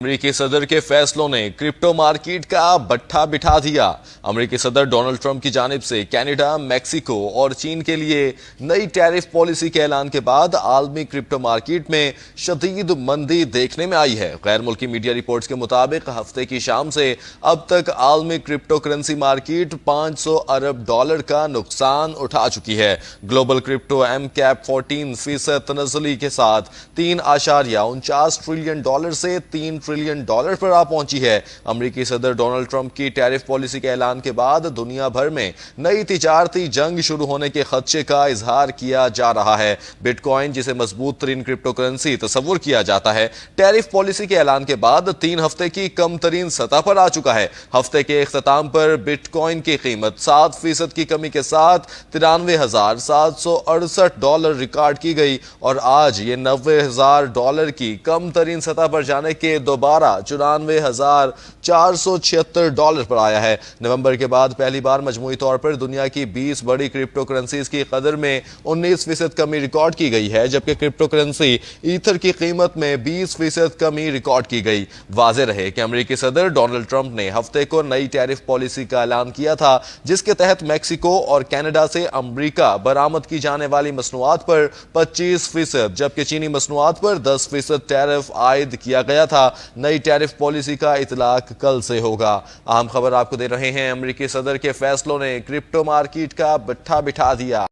अमेरिकी सदर के फैसलों ने क्रिप्टो मार्केट का बट्ठा बिठा दिया। अमेरिकी सदर डोनाल्ड ट्रंप की जानिब से कनाडा, मैक्सिको और चीन के लिए नई टैरिफ पॉलिसी के ऐलान के बाद आलमी क्रिप्टो मार्केट में शदीद मंदी देखने में आई है। गैर मुल्की मीडिया रिपोर्ट्स के मुताबिक हफ्ते की शाम से अब तक आलमी क्रिप्टो करेंसी मार्केट $500 अरब का नुकसान उठा चुकी है। ग्लोबल क्रिप्टो एम कैप 14% तनज़्ज़ुली के साथ $3.49 ट्रिलियन से $3 ट्रिलियन पर आ पहुंची है। अमेरिकी सदर डोनाल्ड ट्रंप की टैरिफ पॉलिसी के ऐलान के बाद दुनिया भर में नई तिजारती जंग शुरू होने के खदशे का इजहार किया जा रहा है। बिटकॉइन, जिसे मजबूत तरीन क्रिप्टो करेंसी तस्वुर किया जाता है, टैरिफ पॉलिसी के ऐलान के बाद 3 हफ्ते की कम तरीन सतह पर आ चुका है। हफ्ते के इख्तिताम पर बिटकॉइन की कीमत 7% की कमी के साथ $93,768 रिकॉर्ड की गई और आज ये $90,000 की कम तरीन सतह पर जाने के दोबारा $94,476 पर आया है। नवंबर के बाद पहली बार मजमूई तौर पर दुनिया की 20 बड़ी क्रिप्टो करेंसीज की कदर में 19% कमी रिकॉर्ड की गई है, जबकि क्रिप्टो करेंसी ईथर की कीमत में 20% कमी रिकॉर्ड की गई। वाज़ेह रहे कि अमेरिकी सदर डोनाल्ड ट्रंप ने हफ्ते को नई टैरिफ पॉलिसी का ऐलान किया था, जिसके तहत मैक्सिको और कनाडा से अमरीका बरामद की जाने वाली मसनूआत पर 25%, जबकि चीनी मसनूआत पर 10% टैरिफ आयद किया गया था। नई टैरिफ पॉलिसी का इतलाक कल से होगा। अहम खबर आपको दे रहे हैं, अमेरिकी सदर के फैसलों ने क्रिप्टो मार्केट का बट्ठा बिठा दिया।